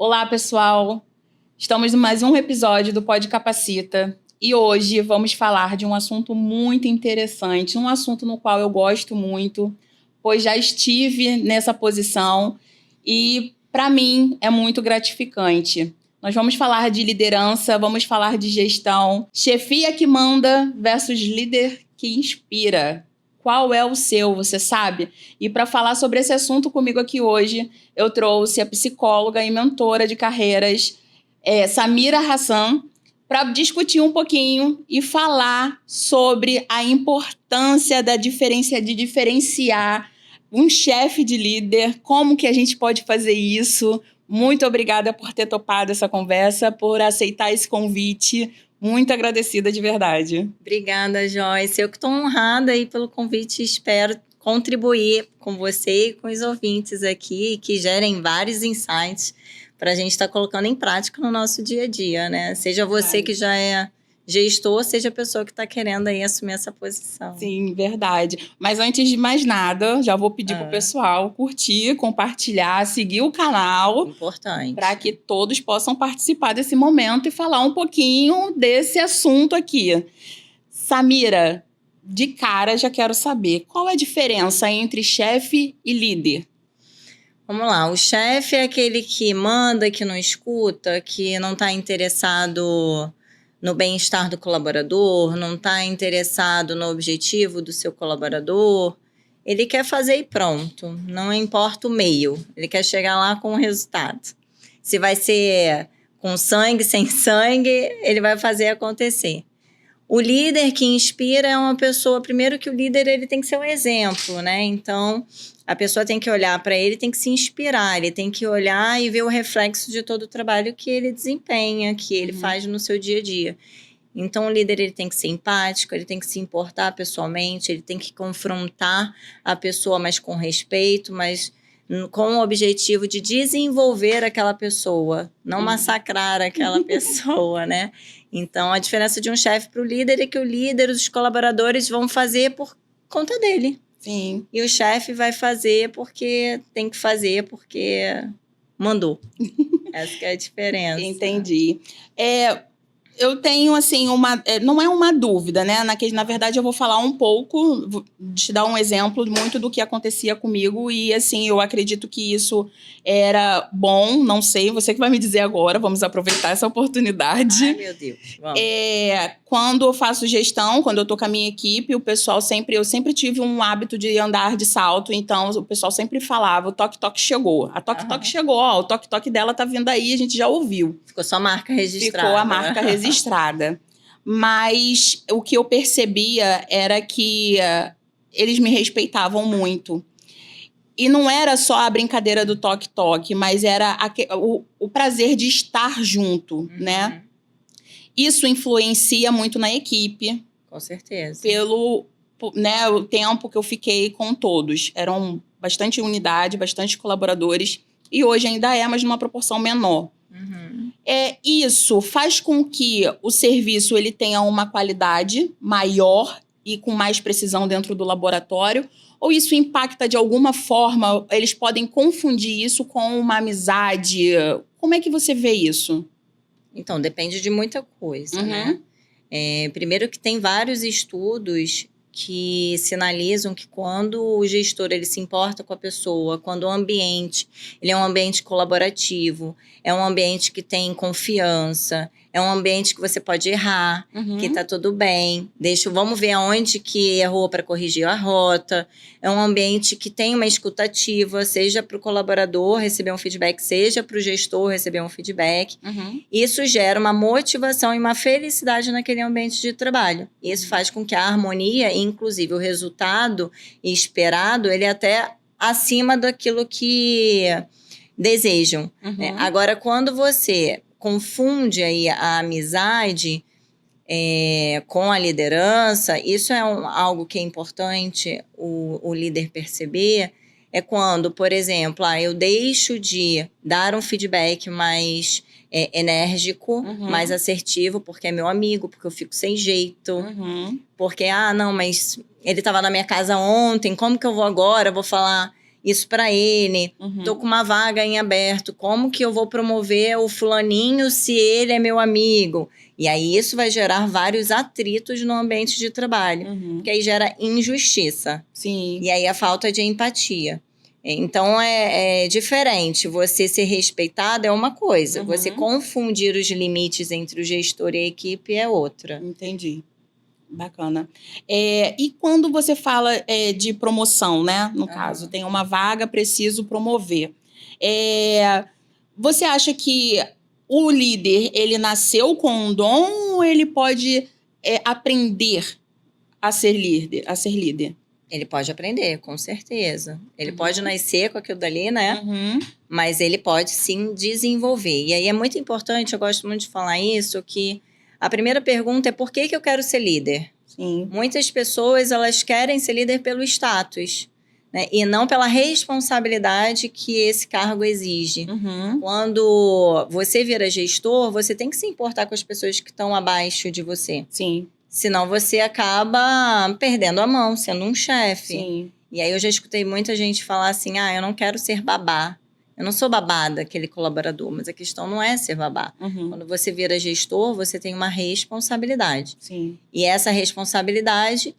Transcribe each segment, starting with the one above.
Olá, pessoal! Estamos em mais um episódio do Pod Capacita e hoje vamos falar de um assunto muito interessante, um assunto no qual eu gosto muito, pois já estive nessa posição e, para mim, é muito gratificante. Nós vamos falar de liderança, vamos falar de gestão, chefia que manda versus líder que inspira. Qual é o seu, você sabe? E para falar sobre esse assunto comigo aqui hoje, eu trouxe a psicóloga e mentora de carreiras, Samira Hassan, para discutir um pouquinho e falar sobre a importância de diferenciar um chefe de líder, como que a gente pode fazer isso. Muito obrigada por ter topado essa conversa, por aceitar esse convite. Muito agradecida de verdade. Obrigada, Joyce. Eu que estou honrada aí pelo convite e espero contribuir com você e com os ouvintes aqui, que gerem vários insights para a gente estar colocando em prática no nosso dia a dia, né? Seja você que já é gestor, seja a pessoa que está querendo aí assumir essa posição. Sim, verdade. Mas antes de mais nada, já vou pedir pro pessoal curtir, compartilhar, seguir o canal. Importante. Para que todos possam participar desse momento e falar um pouquinho desse assunto aqui. Samira, de cara já quero saber, qual é a diferença entre chefe e líder? Vamos lá, o chefe é aquele que manda, que não escuta, que não está interessado no bem-estar do colaborador, não está interessado no objetivo do seu colaborador. Ele quer fazer e pronto, não importa o meio, ele quer chegar lá com o resultado. Se vai ser com sangue, sem sangue, ele vai fazer acontecer. O líder que inspira é uma pessoa, primeiro que o líder ele tem que ser um exemplo, né? Então, a pessoa tem que olhar para ele, tem que se inspirar, ele tem que olhar e ver o reflexo de todo o trabalho que ele desempenha, que ele faz no seu dia a dia. Então, o líder ele tem que ser empático, ele tem que se importar pessoalmente, ele tem que confrontar a pessoa, mas com respeito, mas com o objetivo de desenvolver aquela pessoa, não massacrar aquela pessoa, né? Então, a diferença de um chefe para o líder é que o líder, os colaboradores vão fazer por conta dele. Sim. E o chefe vai fazer porque tem que fazer, porque mandou. Essa que é a diferença. Entendi. Eu tenho, assim, não é uma dúvida, né? Na verdade, eu vou falar um pouco, vou te dar um exemplo muito do que acontecia comigo e, assim, eu acredito que isso era bom, não sei, você que vai me dizer agora, vamos aproveitar essa oportunidade. Ai, meu Deus, vamos. Quando eu faço gestão, quando eu tô com a minha equipe, eu sempre tive um hábito de andar de salto, então o pessoal sempre falava, o toque-toque chegou. A toque-toque chegou, ó, o toque-toque dela tá vindo aí, a gente já ouviu. Ficou só a marca registrada. Ficou a marca registrada. Mas o que eu percebia era que eles me respeitavam muito. E não era só a brincadeira do toque-toque, mas era o prazer de estar junto, né? Isso influencia muito na equipe. Com certeza. Pelo o tempo que eu fiquei com todos. Eram bastante unidade, bastante colaboradores. E hoje ainda é, mas numa proporção menor. Isso faz com que o serviço ele tenha uma qualidade maior e com mais precisão dentro do laboratório? Ou isso impacta de alguma forma? Eles podem confundir isso com uma amizade? Como é que você vê isso? Então, depende de muita coisa, né? Primeiro que tem vários estudos que sinalizam que quando o gestor ele se importa com a pessoa, quando o ambiente ele é um ambiente colaborativo, é um ambiente que tem confiança, é um ambiente que você pode errar, que tá tudo bem, vamos ver aonde que errou para corrigir a rota, é um ambiente que tem uma escutativa, seja para o colaborador receber um feedback, seja para o gestor receber um feedback. Isso gera uma motivação e uma felicidade naquele ambiente de trabalho. Isso faz com que a harmonia, inclusive o resultado esperado, ele é até acima daquilo que desejam. Agora, quando você confunde aí a amizade com a liderança, isso é algo que é importante o líder perceber, é quando, por exemplo, eu deixo de dar um feedback mais enérgico, mais assertivo, porque é meu amigo, porque eu fico sem jeito, porque, não, mas ele estava na minha casa ontem, como que eu vou agora? Vou falar... isso para ele. Uhum. Tô com uma vaga em aberto, como que eu vou promover o fulaninho se ele é meu amigo? E aí isso vai gerar vários atritos no ambiente de trabalho, porque aí gera injustiça. Sim. E aí a falta de empatia. Então é diferente. Você ser respeitado é uma coisa, você confundir os limites entre o gestor e a equipe é outra. Entendi. Bacana. E quando você fala de promoção, né? No caso, tem uma vaga, preciso promover. Você acha que o líder, ele nasceu com um dom ou ele pode aprender a ser líder? Ele pode aprender, com certeza. Ele pode nascer com aquilo dali, né? Mas ele pode sim desenvolver. E aí é muito importante, eu gosto muito de falar isso, que a primeira pergunta é por que eu quero ser líder? Sim. Muitas pessoas, elas querem ser líder pelo status, né? E não pela responsabilidade que esse cargo exige. Quando você vira gestor, você tem que se importar com as pessoas que estão abaixo de você. Sim. Senão você acaba perdendo a mão, sendo um chefe. Sim. E aí eu já escutei muita gente falar assim, eu não quero ser babá. Eu não sou babá daquele colaborador, mas a questão não é ser babá. Quando você vira gestor, você tem uma responsabilidade. Sim. E essa responsabilidade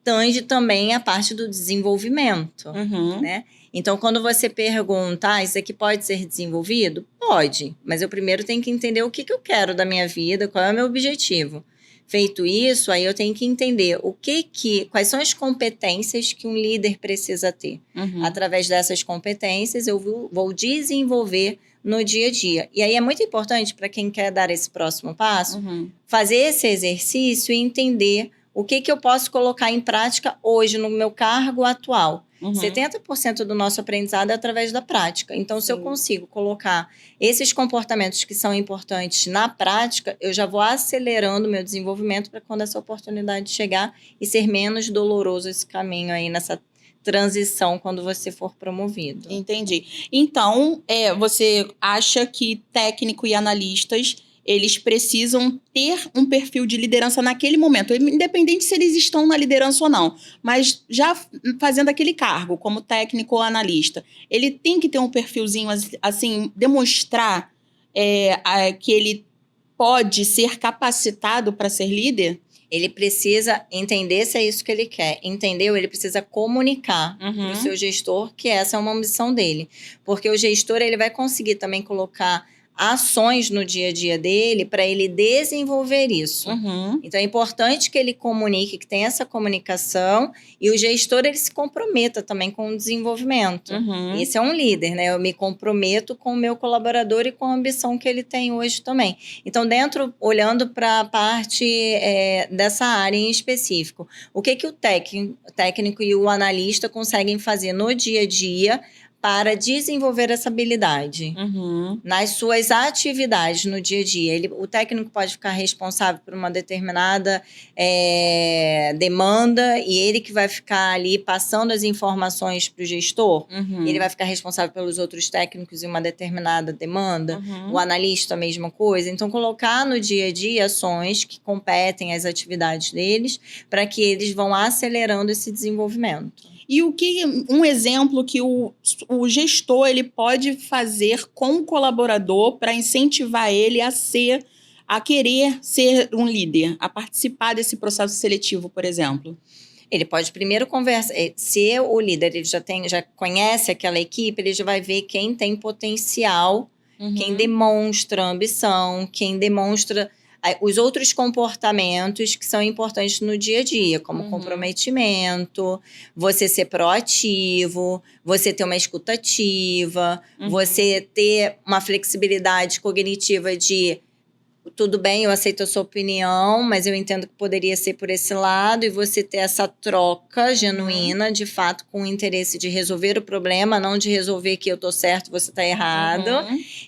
tange também a parte do desenvolvimento, né? Então, quando você pergunta, isso aqui pode ser desenvolvido? Pode, mas eu primeiro tenho que entender o que eu quero da minha vida, qual é o meu objetivo. Feito isso, aí eu tenho que entender quais são as competências que um líder precisa ter. Através dessas competências, eu vou desenvolver no dia a dia. E aí é muito importante para quem quer dar esse próximo passo, fazer esse exercício e entender o que eu posso colocar em prática hoje no meu cargo atual. 70% do nosso aprendizado é através da prática. Então, se eu consigo colocar esses comportamentos que são importantes na prática, eu já vou acelerando o meu desenvolvimento para quando essa oportunidade chegar e ser menos doloroso esse caminho aí nessa transição quando você for promovido. Entendi. Então, você acha que técnico e analistas eles precisam ter um perfil de liderança naquele momento, independente se eles estão na liderança ou não, mas já fazendo aquele cargo como técnico ou analista, ele tem que ter um perfilzinho, assim, demonstrar que ele pode ser capacitado para ser líder? Ele precisa entender se é isso que ele quer. Entendeu? Ele precisa comunicar para o seu gestor que essa é uma missão dele. Porque o gestor ele vai conseguir também colocar ações no dia a dia dele para ele desenvolver isso. Então, é importante que ele comunique, que tenha essa comunicação e o gestor ele se comprometa também com o desenvolvimento. Esse é um líder, né? Eu me comprometo com o meu colaborador e com a ambição que ele tem hoje também. Então, olhando para a parte dessa área em específico, o que o técnico e o analista conseguem fazer no dia a dia para desenvolver essa habilidade nas suas atividades no dia a dia. O técnico pode ficar responsável por uma determinada demanda e ele que vai ficar ali passando as informações para o gestor. Ele vai ficar responsável pelos outros técnicos em uma determinada demanda. O analista, a mesma coisa. Então, colocar no dia a dia ações que competem às atividades deles para que eles vão acelerando esse desenvolvimento. E um exemplo que o gestor ele pode fazer com o colaborador para incentivar ele a querer ser um líder, a participar desse processo seletivo, por exemplo? Ele pode primeiro conversar. Se o líder ele já conhece aquela equipe, ele já vai ver quem tem potencial, quem demonstra ambição, quem demonstra os outros comportamentos que são importantes no dia a dia, como comprometimento, você ser proativo, você ter uma escuta ativa, você ter uma flexibilidade cognitiva de tudo bem, eu aceito a sua opinião, mas eu entendo que poderia ser por esse lado, e você ter essa troca genuína, de fato, com o interesse de resolver o problema, não de resolver que eu tô certo e você tá errado.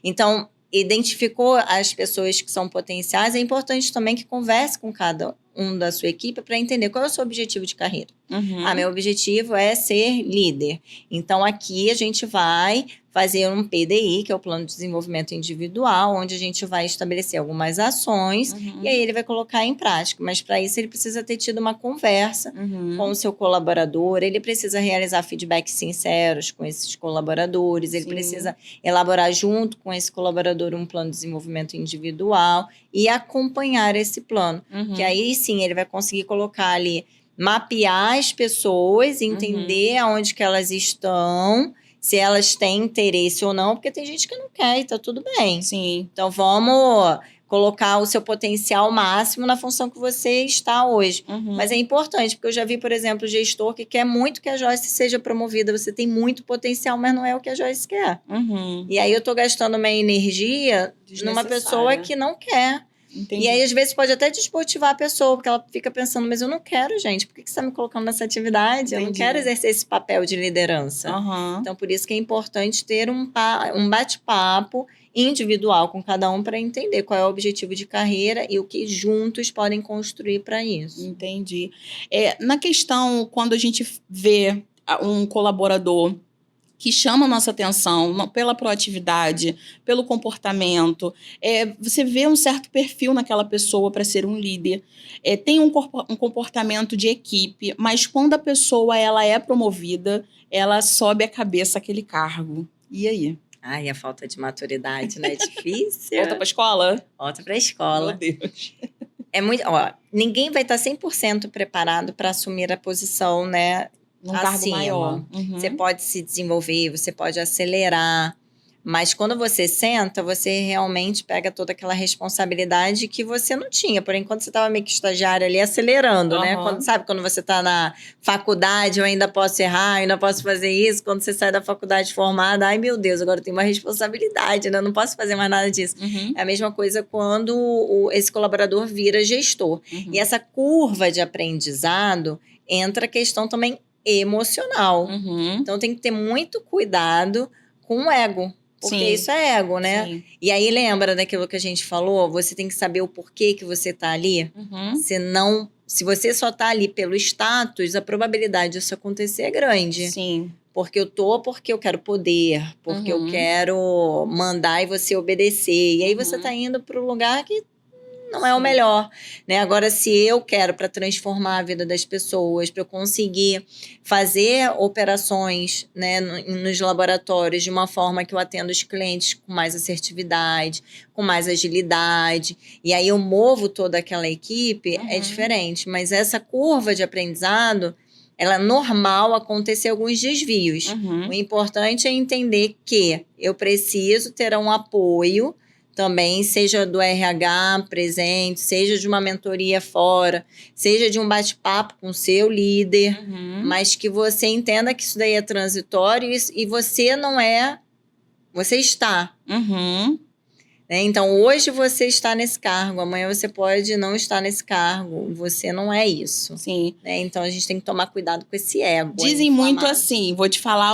Então, identificou as pessoas que são potenciais, é importante também que converse com cada um da sua equipe para entender qual é o seu objetivo de carreira. Uhum. Meu objetivo é ser líder. Então, aqui a gente vai fazer um PDI, que é o Plano de Desenvolvimento Individual, onde a gente vai estabelecer algumas ações e aí ele vai colocar em prática. Mas, para isso, ele precisa ter tido uma conversa com o seu colaborador, ele precisa realizar feedbacks sinceros com esses colaboradores, ele precisa elaborar junto com esse colaborador um plano de desenvolvimento individual e acompanhar esse plano. Que aí, sim, ele vai conseguir colocar ali, mapear as pessoas, entender aonde que elas estão, se elas têm interesse ou não, porque tem gente que não quer e tá tudo bem. Sim. Então, vamos colocar o seu potencial máximo na função que você está hoje. Mas é importante, porque eu já vi, por exemplo, gestor que quer muito que a Joyce seja promovida. Você tem muito potencial, mas não é o que a Joyce quer. E aí eu tô gastando minha energia numa pessoa que não quer. Entendi. E aí, às vezes, pode até desmotivar a pessoa, porque ela fica pensando, mas eu não quero, gente. Por que você está me colocando nessa atividade? Eu não quero exercer esse papel de liderança. Então, por isso que é importante ter um bate-papo individual com cada um para entender qual é o objetivo de carreira e o que juntos podem construir para isso. Entendi. Na questão, quando a gente vê um colaborador que chama a nossa atenção pela proatividade, pelo comportamento, você vê um certo perfil naquela pessoa para ser um líder, tem um comportamento de equipe, mas quando a pessoa ela é promovida, ela sobe a cabeça aquele cargo. E aí? Ai, a falta de maturidade, né? É difícil. Volta para a escola? Volta para a escola. Meu Deus. Ninguém vai estar 100% preparado para assumir a posição, né? Num cargo maior. Você pode se desenvolver, você pode acelerar, mas quando você senta, você realmente pega toda aquela responsabilidade que você não tinha. Por enquanto, você estava meio que estagiária ali, acelerando, né? Quando você está na faculdade, eu ainda posso errar, eu ainda posso fazer isso. Quando você sai da faculdade formada, ai meu Deus, agora eu tenho uma responsabilidade, né? Eu não posso fazer mais nada disso. É a mesma coisa quando esse colaborador vira gestor. E essa curva de aprendizado, entra a questão também emocional. Então, tem que ter muito cuidado com o ego. Porque isso é ego, né? Sim. E aí, lembra daquilo que a gente falou? Você tem que saber o porquê que você tá ali. Se você só tá ali pelo status, a probabilidade disso acontecer é grande. Sim. Porque eu quero poder, porque eu quero mandar e você obedecer. E aí, você tá indo para um lugar que não é o melhor, né? Agora, se eu quero para transformar a vida das pessoas, para eu conseguir fazer operações, né, nos laboratórios de uma forma que eu atendo os clientes com mais assertividade, com mais agilidade, e aí eu movo toda aquela equipe, é diferente. Mas essa curva de aprendizado, ela é normal acontecer alguns desvios. O importante é entender que eu preciso ter um apoio também, seja do RH presente, seja de uma mentoria fora, seja de um bate-papo com o seu líder, mas que você entenda que isso daí é transitório e você não é... Você está. Né? Então, hoje você está nesse cargo, amanhã você pode não estar nesse cargo. Você não é isso. Sim. Né? Então, a gente tem que tomar cuidado com esse ego. Dizem muito assim, vou te falar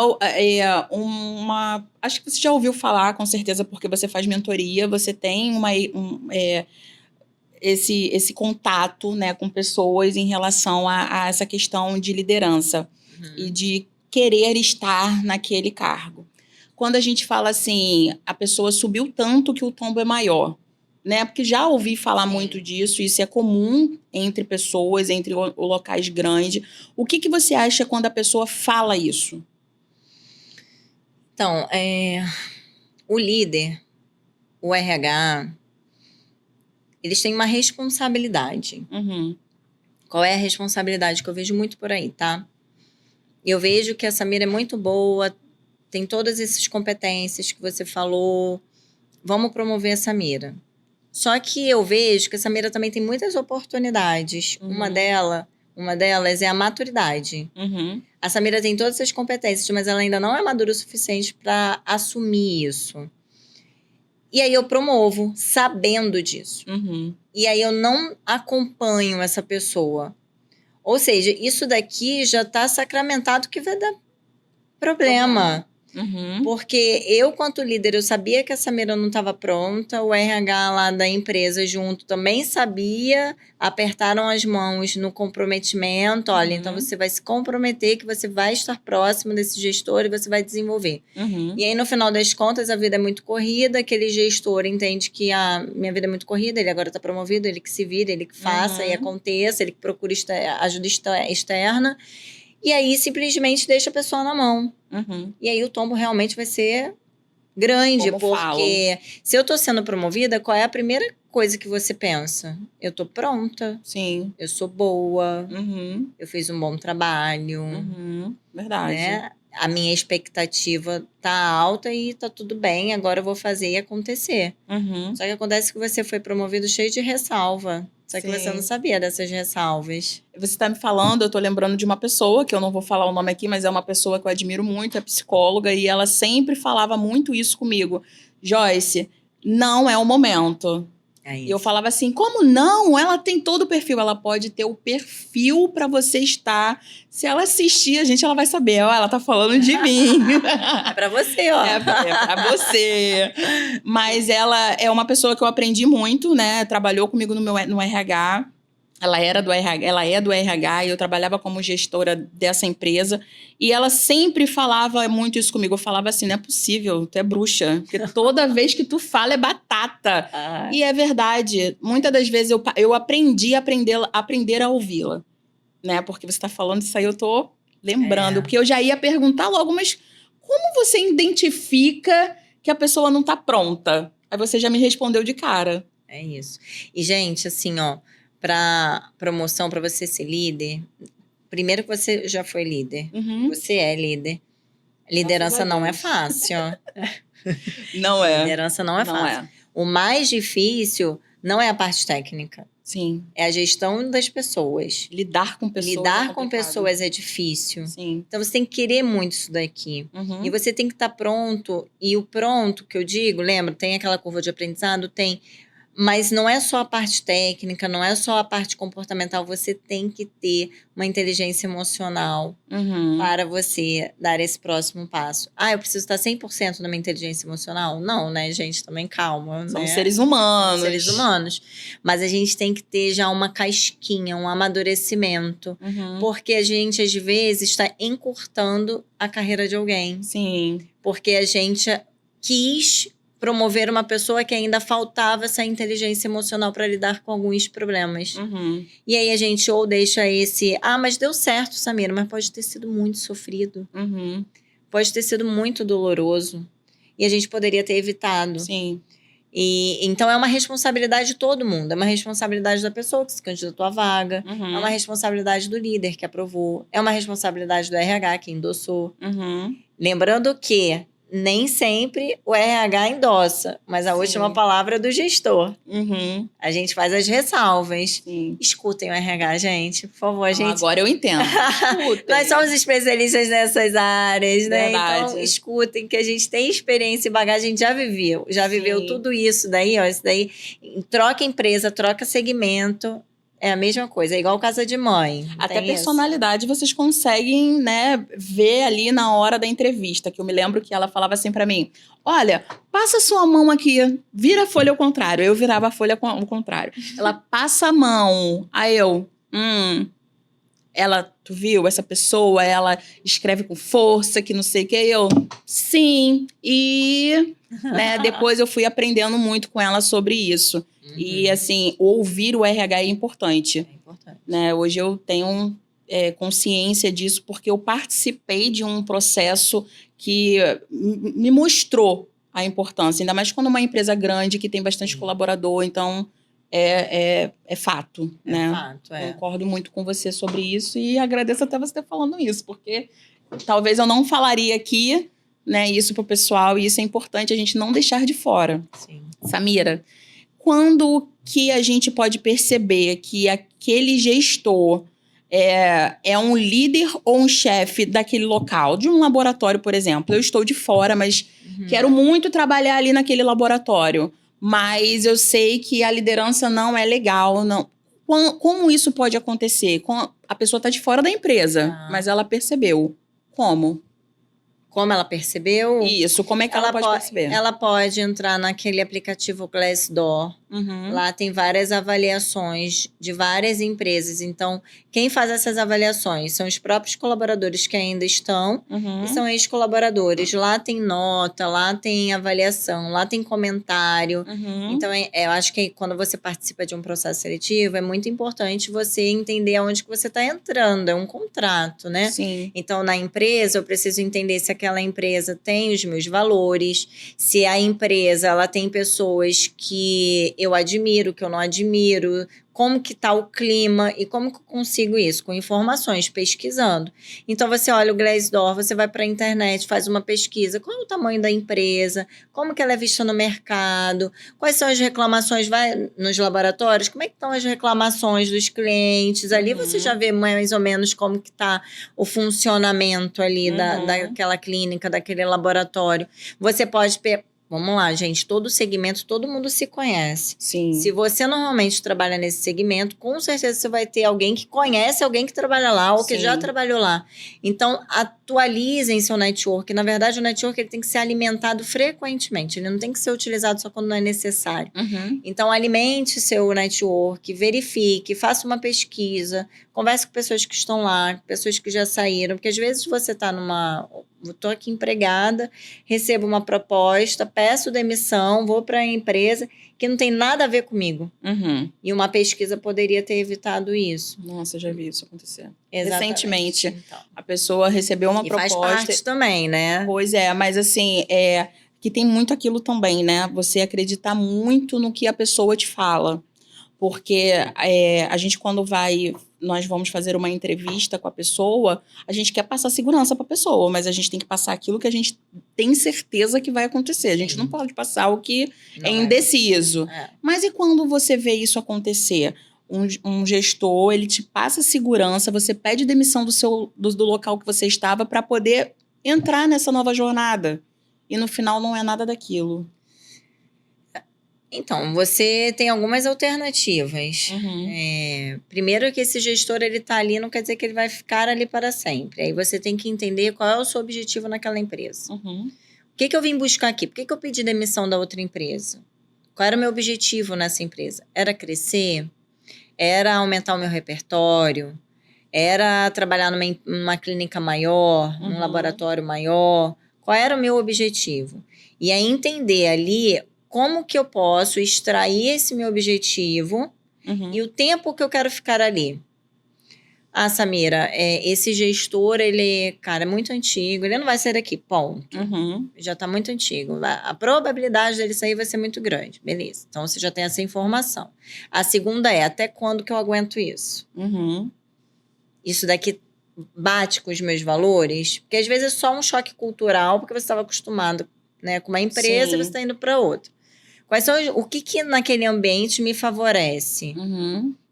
acho que você já ouviu falar, com certeza, porque você faz mentoria, você tem esse contato, né, com pessoas em relação a essa questão de liderança e de querer estar naquele cargo. Quando a gente fala assim, a pessoa subiu tanto que o tombo é maior, né? Porque já ouvi falar muito disso, isso é comum entre pessoas, entre locais grandes. O que você acha quando a pessoa fala isso? Então, o líder, o RH, eles têm uma responsabilidade. Qual é a responsabilidade que eu vejo muito por aí, tá? Eu vejo que a Samira é muito boa, tem todas essas competências que você falou, vamos promover a Samira. Só que eu vejo que a Samira também tem muitas oportunidades. Uma delas é a maturidade. A Samira tem todas essas competências, mas ela ainda não é madura o suficiente para assumir isso. E aí eu promovo, sabendo disso. E aí eu não acompanho essa pessoa. Ou seja, isso daqui já está sacramentado que vai dar problema. Porque eu, quanto líder, eu sabia que a Samira não estava pronta, o RH lá da empresa junto também sabia, apertaram as mãos no comprometimento, olha, então você vai se comprometer que você vai estar próximo desse gestor e você vai desenvolver. E aí, no final das contas, a vida é muito corrida, aquele gestor entende que minha vida é muito corrida, ele agora está promovido, ele que se vira, ele que faça e aconteça, ele que procura ajuda externa, e aí simplesmente deixa a pessoa na mão. E aí o tombo realmente vai ser grande, porque se eu tô sendo promovida, qual é a primeira coisa que você pensa? Eu tô pronta. Sim. Eu sou boa. Eu fiz um bom trabalho. Verdade. Né? A minha expectativa tá alta e tá tudo bem, agora eu vou fazer e acontecer. Só que acontece que você foi promovido cheio de ressalva. Só que você não sabia dessas ressalvas. Você tá me falando, eu tô lembrando de uma pessoa, que eu não vou falar o nome aqui, mas é uma pessoa que eu admiro muito, é psicóloga, e ela sempre falava muito isso comigo. Joyce, não é o momento. E eu falava assim, como não? Ela tem todo o perfil, ela pode ter o perfil pra você estar. Se ela assistir, a gente, ela vai saber, ó, ela tá falando de mim. É pra você, ó. É pra você. Mas ela é uma pessoa que eu aprendi muito, né? Trabalhou comigo no RH. Ela é do RH e eu trabalhava como gestora dessa empresa. E ela sempre falava muito isso comigo. Eu falava assim, não é possível, tu é bruxa. Porque toda vez que tu fala é batata. E é verdade. Muitas das vezes eu aprendi a aprender a ouvi-la. Né? Porque você tá falando isso aí, eu tô lembrando. Porque eu já ia perguntar logo, mas como você identifica que a pessoa não tá pronta? Aí você já me respondeu de cara. É isso. E, gente, assim, ó, para promoção, para você ser líder, primeiro que você já foi líder. Você é líder. Liderança não é fácil. Não é. Liderança não é fácil. O mais difícil não é a parte técnica. Sim. É a gestão das pessoas. Lidar com pessoas. Lidar com pessoas é difícil. Sim. Então você tem que querer muito isso daqui. E você tem que estar pronto. E o pronto que eu digo, lembra, tem aquela curva de aprendizado? Tem. Mas não é só a parte técnica, não é só a parte comportamental. Você tem que ter uma inteligência emocional para você dar esse próximo passo. Eu preciso estar 100% na minha inteligência emocional? Não, né, gente? Também calma. São né? seres humanos. São seres humanos. Mas a gente tem que ter já uma casquinha, um amadurecimento. Porque a gente, às vezes, está encurtando a carreira de alguém. Sim. Porque a gente quis promover uma pessoa que ainda faltava essa inteligência emocional para lidar com alguns problemas. E aí a gente ou deixa esse... mas deu certo, Samira, mas pode ter sido muito sofrido. Pode ter sido muito doloroso. E a gente poderia ter evitado. Sim. E, então é uma responsabilidade de todo mundo. É uma responsabilidade da pessoa que se candidatou à vaga. É uma responsabilidade do líder que aprovou. É uma responsabilidade do RH que endossou. Lembrando que nem sempre o RH endossa, mas a última palavra é do gestor. A gente faz as ressalvas. Escutem o RH, gente, por favor, gente. Agora eu entendo. Nós somos especialistas nessas áreas, né? Verdade. Então, escutem, que a gente tem experiência e bagagem, a gente já viveu tudo isso daí, ó. Isso daí, troca empresa, troca segmento. É a mesma coisa, é igual casa de mãe. Até personalidade vocês conseguem, né, ver ali na hora da entrevista. Que eu me lembro que ela falava assim pra mim: olha, passa sua mão aqui, vira a folha ao contrário. Eu virava a folha ao contrário. Ela passa a mão. Aí eu, ela, tu viu, essa pessoa, ela escreve com força, que não sei o que. Eu, sim. E né, depois eu fui aprendendo muito com ela sobre isso. E, assim, ouvir o RH é importante. É importante. Né? Hoje eu tenho consciência disso, porque eu participei de um processo que me mostrou a importância. Ainda mais quando uma empresa grande, que tem bastante colaborador, então é fato. Né? Fato, Concordo muito com você sobre isso e agradeço até você ter falando isso, porque talvez eu não falaria aqui, né, isso pro pessoal, e isso é importante a gente não deixar de fora. Sim. Samira, quando que a gente pode perceber que aquele gestor é um líder ou um chefe daquele local, de um laboratório, por exemplo? Eu estou de fora, mas quero muito trabalhar ali naquele laboratório, mas eu sei que a liderança não é legal. Não. Como isso pode acontecer? A pessoa está de fora da empresa, mas ela percebeu. Como? Como ela percebeu? Isso, como é que ela pode perceber? Ela pode entrar naquele aplicativo Glassdoor. Lá tem várias avaliações de várias empresas. Então, quem faz essas avaliações são os próprios colaboradores que ainda estão e são ex-colaboradores. Lá tem nota, lá tem avaliação, lá tem comentário. Então, eu acho que quando você participa de um processo seletivo, é muito importante você entender aonde que você está entrando. É um contrato, né? Sim. Então, na empresa, eu preciso entender se aquela empresa tem os meus valores, se a empresa ela tem pessoas que eu admiro, que eu não admiro, como que tá o clima e como que eu consigo isso? Com informações, pesquisando. Então, você olha o Glassdoor, você vai para a internet, faz uma pesquisa. Qual é o tamanho da empresa? Como que ela é vista no mercado? Quais são as reclamações? Vai nos laboratórios, como é que estão as reclamações dos clientes? Ali você já vê mais ou menos como que tá o funcionamento ali daquela clínica, daquele laboratório. Você pode... Vamos lá, gente. Todo segmento, todo mundo se conhece. Sim. Se você normalmente trabalha nesse segmento, com certeza você vai ter alguém que conhece alguém que trabalha lá ou que já trabalhou lá. Então, atualizem seu network. Na verdade, o network ele tem que ser alimentado frequentemente. Ele não tem que ser utilizado só quando não é necessário. Então, alimente seu network, verifique, faça uma pesquisa, converse com pessoas que estão lá, pessoas que já saíram. Porque às vezes você está estou aqui empregada, recebo uma proposta, peço demissão, vou para a empresa que não tem nada a ver comigo. E uma pesquisa poderia ter evitado isso. Nossa, eu já vi isso acontecer. Exatamente. Recentemente, então, a pessoa recebeu uma proposta. Faz parte também, né? Pois é, mas assim, que tem muito aquilo também, né? Você acreditar muito no que a pessoa te fala. Porque a gente, quando nós vamos fazer uma entrevista com a pessoa, a gente quer passar segurança para a pessoa, mas a gente tem que passar aquilo que a gente tem certeza que vai acontecer. A gente não pode passar o que é indeciso. Mas e quando você vê isso acontecer? Um gestor, ele te passa segurança, você pede demissão do local que você estava para poder entrar nessa nova jornada. E no final não é nada daquilo. Então, você tem algumas alternativas. Primeiro que esse gestor ele tá ali, não quer dizer que ele vai ficar ali para sempre. Aí você tem que entender qual é o seu objetivo naquela empresa. O que eu vim buscar aqui? Por que eu pedi demissão da outra empresa? Qual era o meu objetivo nessa empresa? Era crescer? Era aumentar o meu repertório? Era trabalhar numa clínica maior? Num laboratório maior? Qual era o meu objetivo? E aí entender ali como que eu posso extrair esse meu objetivo e o tempo que eu quero ficar ali. Ah, Samira, esse gestor, ele, cara, é muito antigo, ele não vai sair daqui, ponto. Já tá muito antigo. A probabilidade dele sair vai ser muito grande. Beleza, então você já tem essa informação. A segunda é, até quando que eu aguento isso? Isso daqui bate com os meus valores? Porque às vezes é só um choque cultural, porque você estava acostumado, né, com uma empresa e você está indo para outra. Quais são o que naquele ambiente me favorece?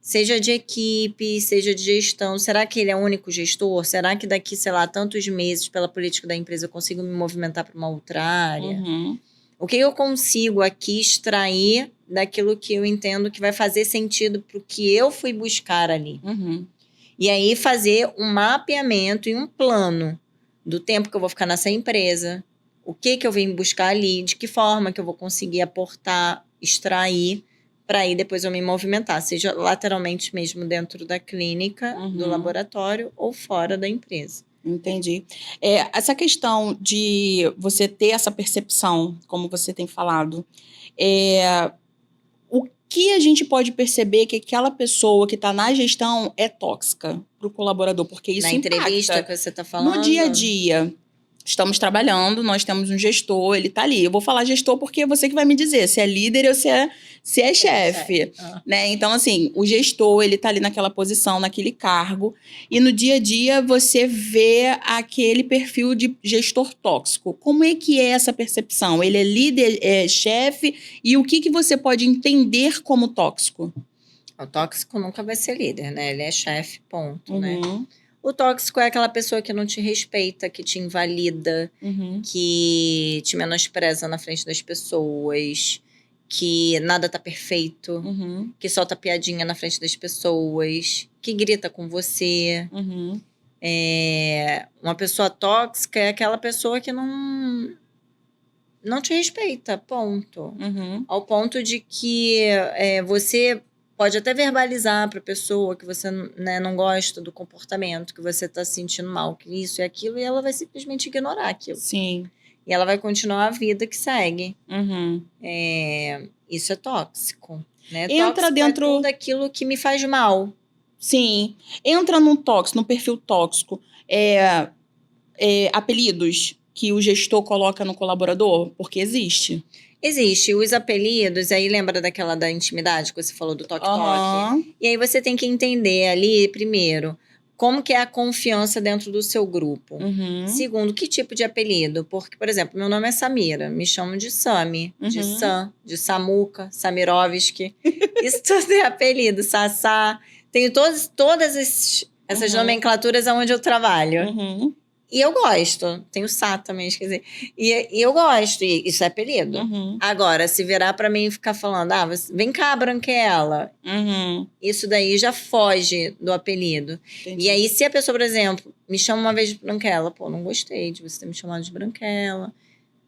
Seja de equipe, seja de gestão. Será que ele é o único gestor? Será que daqui, sei lá, tantos meses, pela política da empresa, eu consigo me movimentar para uma outra área? O que eu consigo aqui extrair daquilo que eu entendo que vai fazer sentido para o que eu fui buscar ali? E aí fazer um mapeamento e um plano do tempo que eu vou ficar nessa empresa, o que eu vim buscar ali, de que forma que eu vou conseguir aportar, extrair, para aí depois eu me movimentar, seja lateralmente mesmo dentro da clínica, do laboratório ou fora da empresa. Entendi. Essa questão de você ter essa percepção, como você tem falado, o que a gente pode perceber que aquela pessoa que está na gestão é tóxica para o colaborador? Porque isso impacta. Na entrevista que você está falando? No dia a dia. Estamos trabalhando, nós temos um gestor, ele está ali. Eu vou falar gestor porque é você que vai me dizer se é líder ou se é chefe. Né? Então, assim, o gestor, ele está ali naquela posição, naquele cargo. E no dia a dia, você vê aquele perfil de gestor tóxico. Como é que é essa percepção? Ele é líder, é chefe? E o que você pode entender como tóxico? O tóxico nunca vai ser líder, né? Ele é chefe, ponto, né? O tóxico é aquela pessoa que não te respeita, que te invalida, que te menospreza na frente das pessoas, que nada tá perfeito, que solta piadinha na frente das pessoas, que grita com você. Uma pessoa tóxica é aquela pessoa que não te respeita, ponto. Uhum. Ao ponto de que você pode até verbalizar para a pessoa que você, né, não gosta do comportamento, que você está se sentindo mal, que isso e aquilo, e ela vai simplesmente ignorar aquilo. Sim. E ela vai continuar a vida que segue. Uhum. Isso é tóxico, né? Entra Tóxico dentro... é tudo aquilo que me faz mal. Sim. Entra num tóxico, no perfil tóxico. Apelidos que o gestor coloca no colaborador, porque existe. Existe. Os apelidos, aí lembra daquela da intimidade que você falou do toque-toque? Uhum. E aí você tem que entender ali, primeiro, como que é a confiança dentro do seu grupo. Uhum. Segundo, que tipo de apelido? Porque, por exemplo, meu nome é Samira, me chamam de Sami, de Sam, de Samuca, Samirovski. Isso tudo é apelido, Sassá. Tenho todas essas nomenclaturas onde eu trabalho. Uhum. E eu gosto. Tem o Sá também, esqueci. E eu gosto, e isso é apelido. Uhum. Agora, se virar pra mim e ficar falando, vem cá, Branquela. Uhum. Isso daí já foge do apelido. Entendi. E aí, se a pessoa, por exemplo, me chama uma vez de Branquela, pô, não gostei de você ter me chamado de Branquela,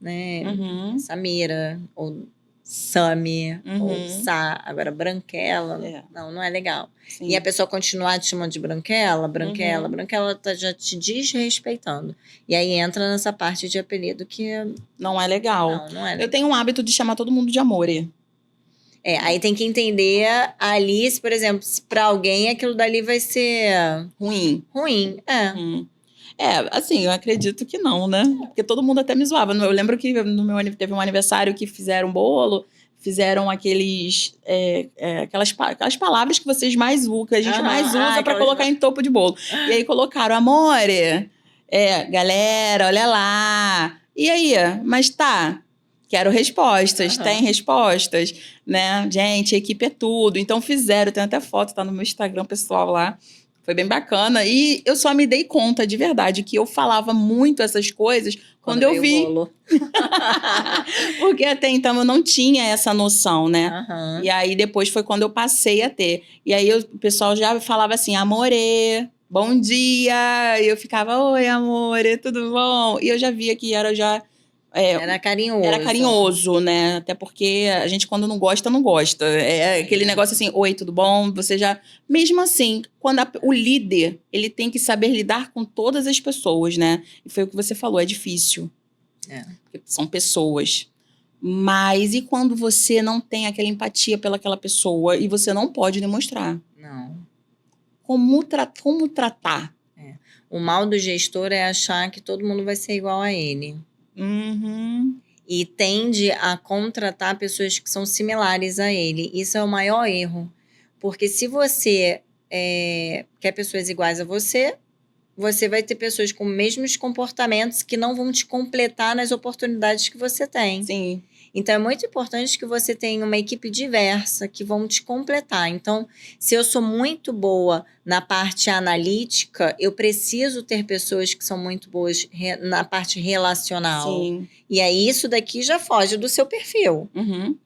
né? Uhum. Samira, ou Sami, ou Uhum. Sá. Agora, Branquela, não é legal. Sim. E a pessoa continuar te chamando de Branquela, Uhum. Branquela tá já te desrespeitando. E aí entra nessa parte de apelido que não é legal. não é legal. Eu tenho um hábito de chamar todo mundo de amore. Aí tem que entender ali, se, por exemplo, se pra alguém aquilo dali vai ser ruim. Uhum. Assim, eu acredito que não, né? Porque todo mundo até me zoava. Eu lembro que teve um aniversário que fizeram um bolo, fizeram aquelas palavras que vocês mais usam, que a gente mais usa pra colocar em topo de bolo. E aí colocaram amore, galera, olha lá. E aí? Mas tá, quero respostas, tem respostas, né? Gente, a equipe é tudo. Então fizeram, tem até foto, tá no meu Instagram pessoal lá. Foi bem bacana. E eu só me dei conta, de verdade, que eu falava muito essas coisas quando eu vi. Porque até então eu não tinha essa noção, né? Uhum. E aí depois foi quando eu passei a ter. E aí o pessoal já falava assim, amore, bom dia. E eu ficava, oi, amore, tudo bom? E eu já via que era carinhoso. Era carinhoso, né? Até porque a gente, quando não gosta, não gosta. Aquele negócio assim, oi, tudo bom? Você já... Mesmo assim, quando o líder, ele tem que saber lidar com todas as pessoas, né? E foi o que você falou, é difícil. Porque são pessoas. Mas e quando você não tem aquela empatia pelaquela pessoa e você não pode demonstrar? Não. Como tratar? O mal do gestor é achar que todo mundo vai ser igual a ele. Uhum. E tende a contratar pessoas que são similares a ele. Isso é o maior erro. Porque se você quer pessoas iguais a você vai ter pessoas com os mesmos comportamentos que não vão te completar nas oportunidades que você tem. Sim. Então, é muito importante que você tenha uma equipe diversa que vão te completar. Então, se eu sou muito boa na parte analítica, eu preciso ter pessoas que são muito boas na parte relacional. Sim. E aí, isso daqui já foge do seu perfil. Uhum.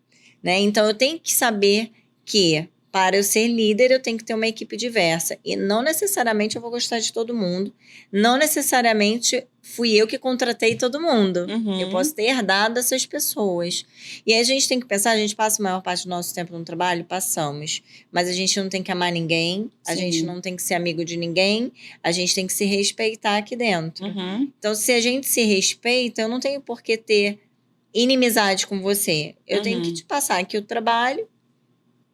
Né? Então, eu tenho que saber que, para eu ser líder, eu tenho que ter uma equipe diversa. E não necessariamente eu vou gostar de todo mundo. Não necessariamente fui eu que contratei todo mundo. Uhum. Eu posso ter herdado essas pessoas. E aí a gente tem que pensar, a gente passa a maior parte do nosso tempo no trabalho? Passamos. Mas a gente não tem que amar ninguém, a gente não tem que ser amigo de ninguém, a gente tem que se respeitar aqui dentro. Uhum. Então, se a gente se respeita, eu não tenho por que ter inimizade com você. Eu tenho que te passar aqui o trabalho,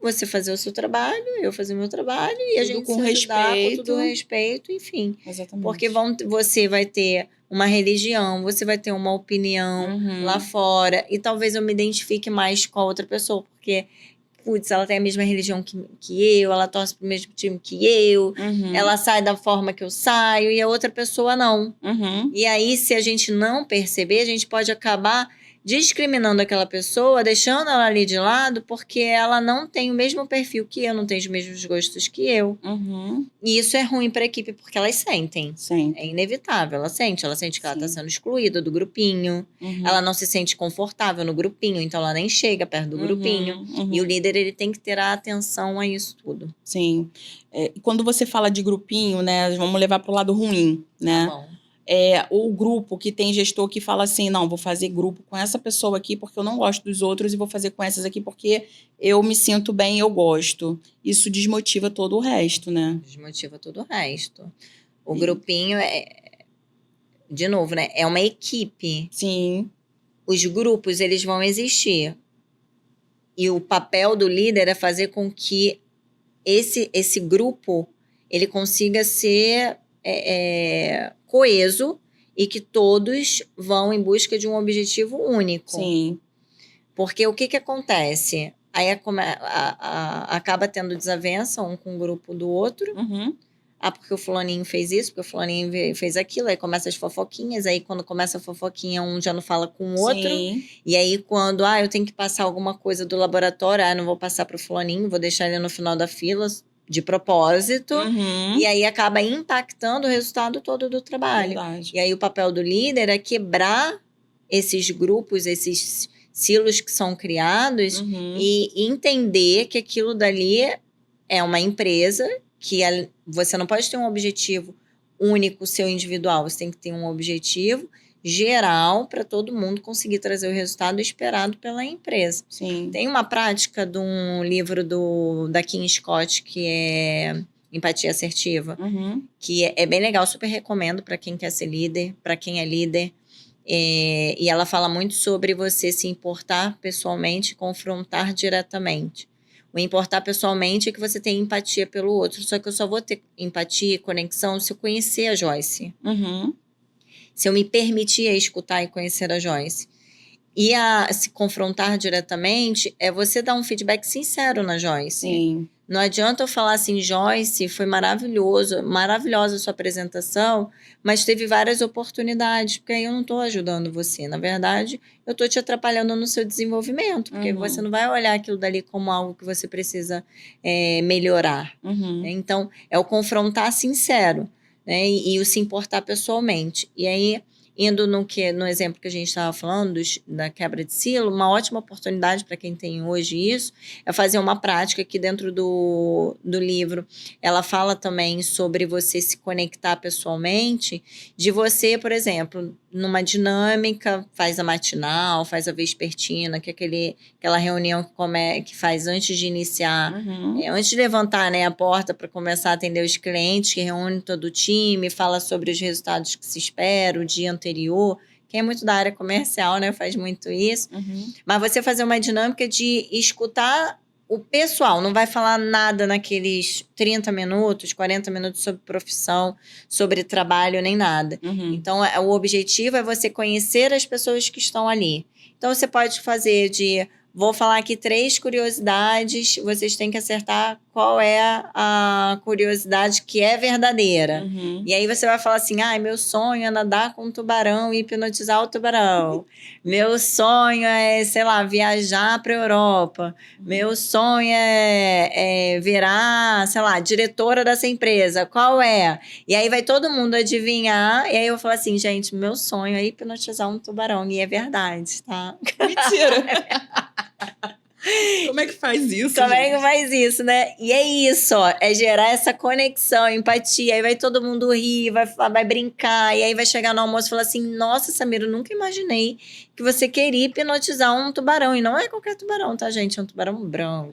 você fazer o seu trabalho, eu fazer o meu trabalho, e a gente com se ajudar respeito. com tudo respeito, enfim. Exatamente. Porque você vai ter uma religião, você vai ter uma opinião lá fora, e talvez eu me identifique mais com a outra pessoa, porque, putz, ela tem a mesma religião que eu, ela torce pro mesmo time que eu, ela sai da forma que eu saio, e a outra pessoa não. E aí, se a gente não perceber, a gente pode acabar discriminando aquela pessoa, deixando ela ali de lado, porque ela não tem o mesmo perfil que eu, não tem os mesmos gostos que eu. E isso é ruim para a equipe, porque elas sentem. Sim. É inevitável, ela sente que ela está Sim. sendo excluída do grupinho, ela não se sente confortável no grupinho, então ela nem chega perto do grupinho. E o líder, ele tem que ter a atenção a isso tudo. Sim. Quando você fala de grupinho, né, vamos levar para o lado ruim, né? Tá bom. Ou grupo, que tem gestor que fala assim, não, vou fazer grupo com essa pessoa aqui porque eu não gosto dos outros e vou fazer com essas aqui porque eu me sinto bem e eu gosto. Isso desmotiva todo o resto, né? Desmotiva todo o resto. O grupinho de novo, né? É uma equipe. Sim. Os grupos, eles vão existir. E o papel do líder é fazer com que esse grupo, ele consiga ser coeso e que todos vão em busca de um objetivo único. Sim. Porque o que acontece? Aí acaba tendo desavença um com o grupo do outro. Porque o fulaninho fez isso, porque o fulaninho fez aquilo. Aí começa as fofoquinhas. Aí quando começa a fofoquinha, um já não fala com o outro. Sim. E aí quando, eu tenho que passar alguma coisa do laboratório, não vou passar pro fulaninho, vou deixar ele no final da fila de propósito. E aí acaba impactando o resultado todo do trabalho. Verdade. E aí o papel do líder é quebrar esses grupos, esses silos que são criados e entender que aquilo dali é uma empresa, que você não pode ter um objetivo único, seu individual. Você tem que ter um objetivo geral para todo mundo conseguir trazer o resultado esperado pela empresa. Sim. Tem uma prática de um livro da Kim Scott, que é Empatia Assertiva, que é bem legal, super recomendo para quem quer ser líder, para quem é líder. E ela fala muito sobre você se importar pessoalmente e confrontar diretamente. O importar pessoalmente é que você tem empatia pelo outro, só que eu só vou ter empatia e conexão se eu conhecer a Joyce. Se eu me permitir escutar e conhecer a Joyce. E se confrontar diretamente é você dar um feedback sincero na Joyce. Sim. Não adianta eu falar assim, Joyce, foi maravilhosa a sua apresentação, mas teve várias oportunidades, porque aí eu não estou ajudando você. Na verdade, eu estou te atrapalhando no seu desenvolvimento, porque você não vai olhar aquilo dali como algo que você precisa melhorar. Então, é o confrontar sincero, né? E o se importar pessoalmente. E aí, indo no exemplo que a gente estava falando, da quebra de silo, uma ótima oportunidade para quem tem hoje isso é fazer uma prática que dentro do livro ela fala também sobre você se conectar pessoalmente, de você, por exemplo, numa dinâmica, faz a matinal, faz a vespertina, que é aquela reunião que faz antes de iniciar, antes de levantar, né, a porta para começar a atender os clientes, que reúne todo o time, fala sobre os resultados que se espera, o dia anterior. Quem é muito da área comercial, né, faz muito isso. Mas você fazer uma dinâmica de escutar o pessoal, não vai falar nada naqueles 30 minutos, 40 minutos sobre profissão, sobre trabalho, nem nada. Então, o objetivo é você conhecer as pessoas que estão ali. Então, você pode fazer vou falar aqui 3 curiosidades, vocês têm que acertar qual é a curiosidade que é verdadeira. E aí você vai falar assim, meu sonho é nadar com um tubarão e hipnotizar o tubarão. Meu sonho é, sei lá, viajar para a Europa. Meu sonho é virar, sei lá, diretora dessa empresa. Qual é? E aí vai todo mundo adivinhar, e aí eu vou falar assim, gente, meu sonho é hipnotizar um tubarão. E é verdade, tá? Mentira! Como é que faz isso? Como é que faz isso, né? E é isso, ó. É gerar essa conexão, empatia. Aí vai todo mundo rir, vai brincar. E aí vai chegar no almoço e falar assim: nossa, Samira, eu nunca imaginei que você queria hipnotizar um tubarão. E não é qualquer tubarão, tá, gente? É um tubarão branco.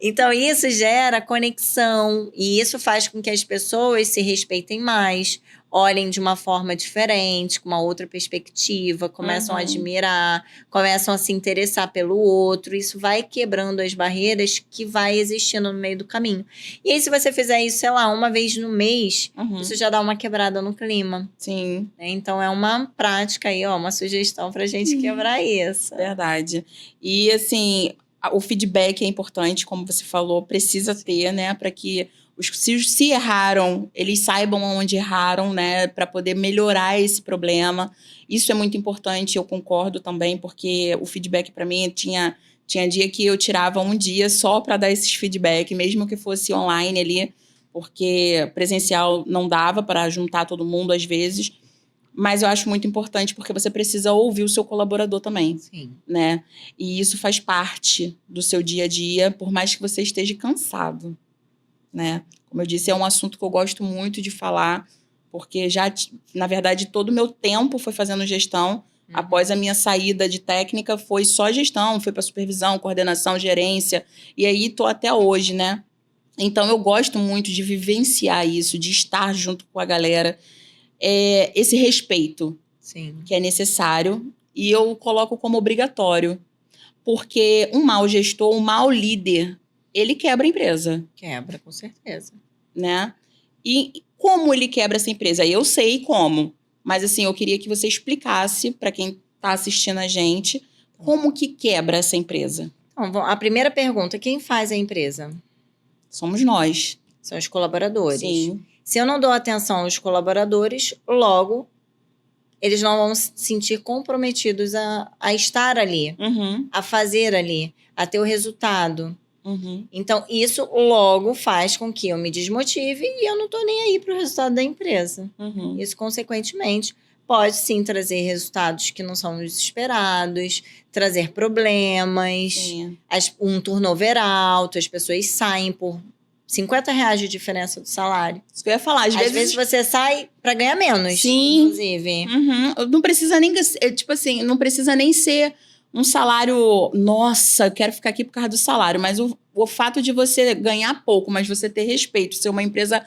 Então, isso gera conexão. E isso faz com que as pessoas se respeitem mais, olhem de uma forma diferente, com uma outra perspectiva, começam a admirar, começam a se interessar pelo outro. Isso vai quebrando as barreiras que vai existindo no meio do caminho. E aí, se você fizer isso, sei lá, uma vez no mês, isso já dá uma quebrada no clima. Sim. Então, é uma prática aí, ó, uma sugestão pra gente quebrar isso. Verdade. E, assim, o feedback é importante, como você falou, precisa ter, né, para que se erraram, eles saibam onde erraram, né? Para poder melhorar esse problema. Isso é muito importante, eu concordo também, porque o feedback para mim tinha dia que eu tirava um dia só para dar esses feedback, mesmo que fosse online ali, porque presencial não dava para juntar todo mundo às vezes. Mas eu acho muito importante porque você precisa ouvir o seu colaborador também. Sim. Né? E isso faz parte do seu dia a dia, por mais que você esteja cansado, né? Como eu disse, é um assunto que eu gosto muito de falar, porque na verdade, todo o meu tempo foi fazendo gestão. Após a minha saída de técnica, foi só gestão, foi para supervisão, coordenação, gerência. E aí, tô até hoje, né? Então, eu gosto muito de vivenciar isso, de estar junto com a galera. Esse respeito. Sim. Que é necessário. E eu coloco como obrigatório. Porque um mau gestor, um mau líder, ele quebra a empresa. Quebra, com certeza. Né? E como ele quebra essa empresa? Eu sei como. Mas, assim, eu queria que você explicasse para quem está assistindo a gente como que quebra essa empresa. Então, a primeira pergunta, quem faz a empresa? Somos nós. São os colaboradores. Sim. Se eu não dou atenção aos colaboradores, logo, eles não vão se sentir comprometidos a estar ali, a fazer ali, a ter o resultado. Então, isso logo faz com que eu me desmotive e eu não estou nem aí para o resultado da empresa. Isso, consequentemente, pode sim trazer resultados que não são os esperados, trazer problemas, um turnover alto, as pessoas saem por R$50 de diferença do salário. Isso que eu ia falar. Às vezes você sai para ganhar menos, sim, inclusive. Não precisa nem, tipo assim, não precisa nem ser um salário, nossa, eu quero ficar aqui por causa do salário, mas o fato de você ganhar pouco, mas você ter respeito, ser uma empresa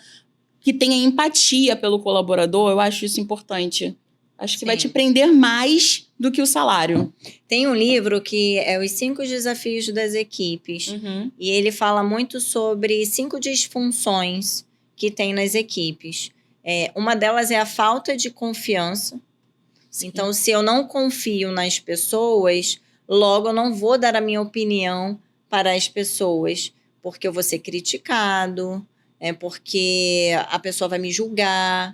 que tenha empatia pelo colaborador, eu acho isso importante. Acho que vai te prender mais do que o salário. Tem um livro que é Os 5 Desafios das Equipes. E ele fala muito sobre 5 disfunções que tem nas equipes. Uma delas é a falta de confiança. Sim. Então, se eu não confio nas pessoas, logo eu não vou dar a minha opinião para as pessoas, porque eu vou ser criticado, porque a pessoa vai me julgar,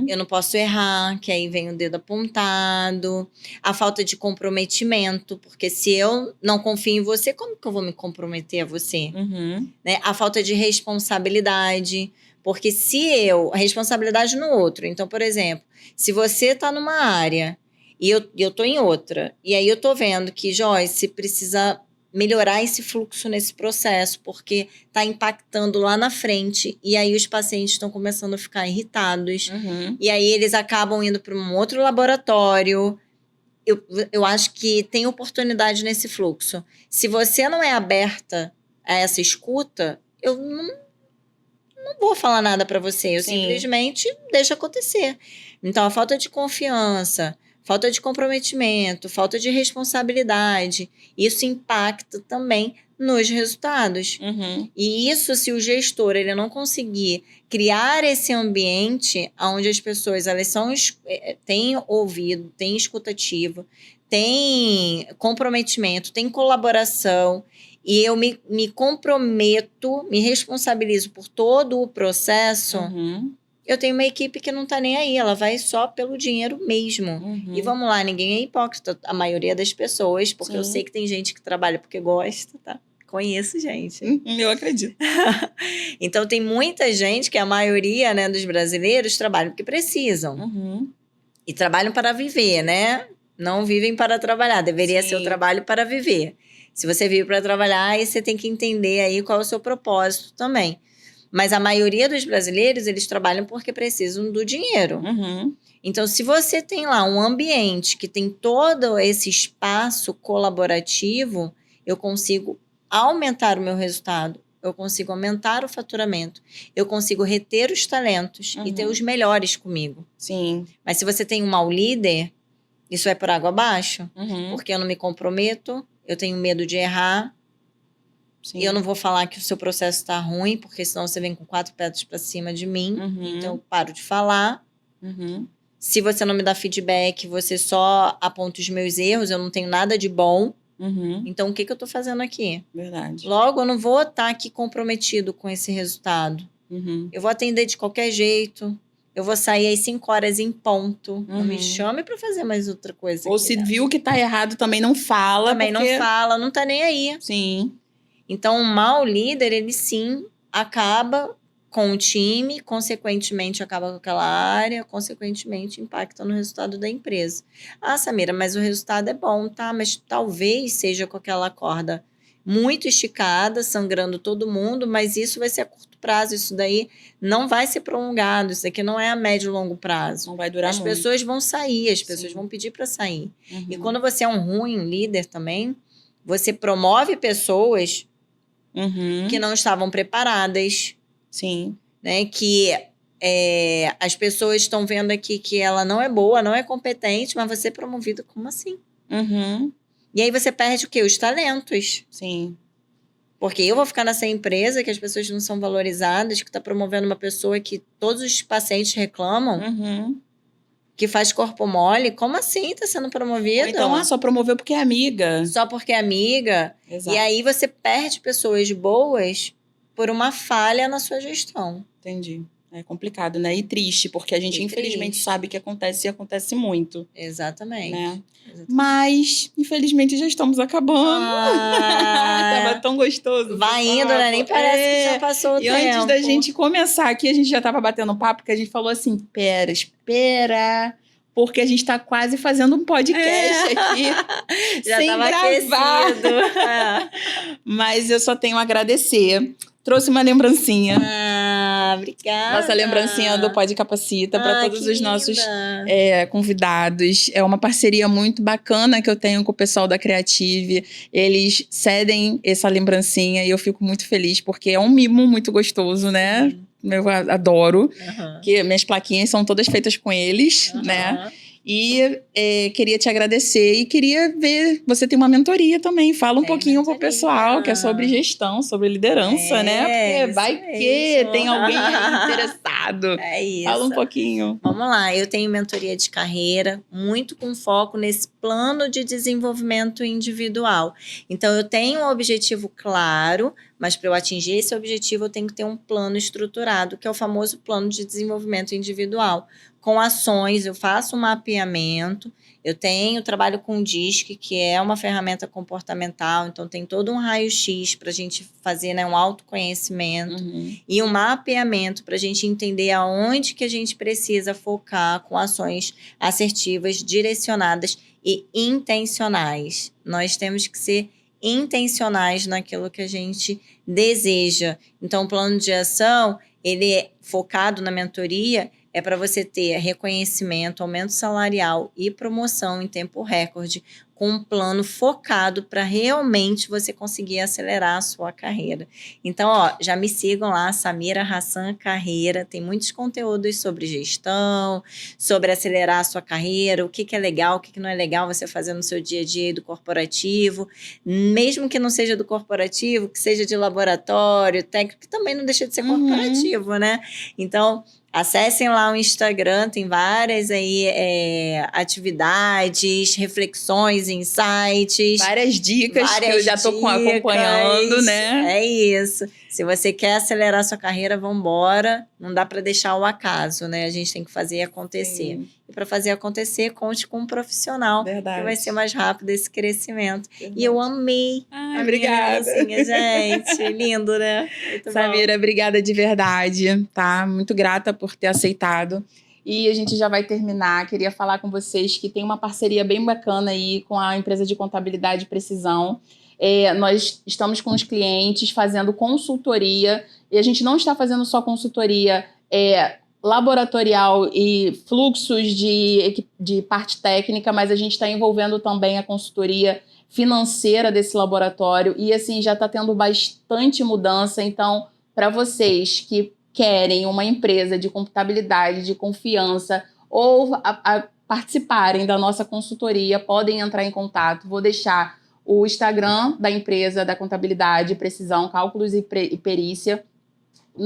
eu não posso errar, que aí vem o dedo apontado. A falta de comprometimento, porque se eu não confio em você, como que eu vou me comprometer a você? Né? A falta de responsabilidade, porque a responsabilidade no outro. Então, por exemplo, se você está numa área e eu estou em outra, e aí eu estou vendo que, Joyce, precisa melhorar esse fluxo nesse processo, porque está impactando lá na frente, e aí os pacientes estão começando a ficar irritados, e aí eles acabam indo para um outro laboratório. Eu acho que tem oportunidade nesse fluxo. Se você não é aberta a essa escuta, eu não vou falar nada para você, eu simplesmente deixo acontecer. Então, a falta de confiança, falta de comprometimento, falta de responsabilidade, isso impacta também nos resultados. E isso, se o gestor ele não conseguir criar esse ambiente onde as pessoas elas têm ouvido, têm escutativa, têm comprometimento, têm colaboração, e eu me comprometo, me responsabilizo por todo o processo, eu tenho uma equipe que não está nem aí, ela vai só pelo dinheiro mesmo. E vamos lá, ninguém é hipócrita, a maioria das pessoas, porque eu sei que tem gente que trabalha porque gosta, tá? Conheço gente. Eu acredito. Então, tem muita gente, que a maioria, né, dos brasileiros, trabalham porque precisam. E trabalham para viver, né? Não vivem para trabalhar, deveria ser o trabalho para viver. Se você vive para trabalhar, aí você tem que entender aí qual é o seu propósito também. Mas a maioria dos brasileiros, eles trabalham porque precisam do dinheiro. Então, se você tem lá um ambiente que tem todo esse espaço colaborativo, eu consigo aumentar o meu resultado, eu consigo aumentar o faturamento, eu consigo reter os talentos e ter os melhores comigo. Sim. Mas se você tem um mau líder, isso vai por água abaixo, porque eu não me comprometo, eu tenho medo de errar. Sim. E eu não vou falar que o seu processo está ruim, porque senão você vem com 4 pedras para cima de mim. Então, eu paro de falar. Se você não me dá feedback, você só aponta os meus erros, eu não tenho nada de bom. Então, o que eu estou fazendo aqui? Verdade. Logo, eu não vou estar aqui comprometido com esse resultado. Eu vou atender de qualquer jeito. Eu vou sair às 5 horas em ponto. Não me chame pra fazer mais outra coisa. Ou se viu que tá errado, também não fala. Também não fala, não tá nem aí. Sim. Então, um mau líder, ele sim acaba com o time, consequentemente acaba com aquela área, consequentemente impacta no resultado da empresa. Ah, Samira, mas o resultado é bom, tá? Mas talvez seja com aquela corda muito esticada, sangrando todo mundo, mas isso vai ser a curto prazo, isso daí não vai ser prolongado, isso daqui não é a médio e longo prazo. Não vai durar muito. As pessoas vão sair, as pessoas vão pedir para sair. E quando você é um ruim líder também, você promove pessoas que não estavam preparadas. Sim. Né? Que as pessoas estão vendo aqui que ela não é boa, não é competente, mas você é promovido como assim? E aí você perde o quê? Os talentos. Sim. Porque eu vou ficar nessa empresa que as pessoas não são valorizadas, que está promovendo uma pessoa que todos os pacientes reclamam, que faz corpo mole. Como assim está sendo promovido? Ou então, só promoveu porque é amiga. Só porque é amiga. Exato. E aí você perde pessoas boas por uma falha na sua gestão. Entendi. É complicado, né? E triste, porque a gente infelizmente sabe que acontece e acontece muito. Exatamente. Né? Mas, infelizmente, já estamos acabando. Tava tão gostoso. Vai indo, né? Nem parece que já passou o tempo. E antes da gente começar aqui, a gente já tava batendo papo, porque a gente falou assim, espera, porque a gente tá quase fazendo um podcast aqui. Já sem tava gravar. aquecido. Mas eu só tenho a agradecer. Trouxe uma lembrancinha. Obrigada. Nossa lembrancinha do Pod Capacita para todos os nossos convidados. É uma parceria muito bacana que eu tenho com o pessoal da Creative. Eles cedem essa lembrancinha e eu fico muito feliz, porque é um mimo muito gostoso, né? Eu adoro. Que minhas plaquinhas são todas feitas com eles, né? E queria te agradecer e queria ver... Você tem uma mentoria também. Fala um pouquinho pro pessoal, que é sobre gestão, sobre liderança, né? Porque vai que tem alguém aí interessado. É isso. Fala um pouquinho. Vamos lá. Eu tenho mentoria de carreira, muito com foco nesse plano de desenvolvimento individual. Então, eu tenho um objetivo claro, mas para eu atingir esse objetivo, eu tenho que ter um plano estruturado, que é o famoso plano de desenvolvimento individual. Com ações, eu faço um mapeamento, eu trabalho com o DISC, que é uma ferramenta comportamental, então tem todo um raio-x para a gente fazer, né, um autoconhecimento e um mapeamento para a gente entender aonde que a gente precisa focar com ações assertivas, direcionadas e intencionais. Nós temos que ser intencionais naquilo que a gente deseja. Então, o plano de ação, ele é focado na mentoria, é para você ter reconhecimento, aumento salarial e promoção em tempo recorde, com um plano focado para realmente você conseguir acelerar a sua carreira. Então, já me sigam lá, Samira Hassan Carreira, tem muitos conteúdos sobre gestão, sobre acelerar a sua carreira, o que é legal, o que não é legal você fazer no seu dia a dia do corporativo, mesmo que não seja do corporativo, que seja de laboratório, técnico, que também não deixa de ser corporativo, né? Então, acessem lá o Instagram, tem várias aí atividades, reflexões, insights. Várias dicas que eu já estou acompanhando, né? É isso. Se você quer acelerar sua carreira, vambora. Não dá para deixar o acaso, né? A gente tem que fazer acontecer. Sim. E para fazer acontecer, conte com um profissional. Verdade. Que vai ser mais rápido esse crescimento. Verdade. E eu amei. Obrigada. Gente. Lindo, né? Muito Samira, bom. Obrigada de verdade, tá? Muito grata por ter aceitado. E a gente já vai terminar. Queria falar com vocês que tem uma parceria bem bacana aí com a empresa de contabilidade Precisão. Nós estamos com os clientes fazendo consultoria, e a gente não está fazendo só consultoria laboratorial e fluxos de parte técnica, mas a gente está envolvendo também a consultoria financeira desse laboratório, e assim, já está tendo bastante mudança. Então, para vocês que querem uma empresa de contabilidade de confiança ou participarem da nossa consultoria, podem entrar em contato. Vou deixar o Instagram da empresa da contabilidade, Precisão, Cálculos e Perícia,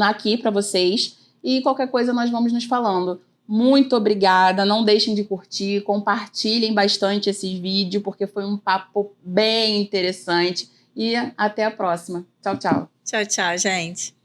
aqui para vocês. E qualquer coisa nós vamos nos falando. Muito obrigada, não deixem de curtir, compartilhem bastante esse vídeo, porque foi um papo bem interessante. E até a próxima. Tchau, tchau. Tchau, tchau, gente.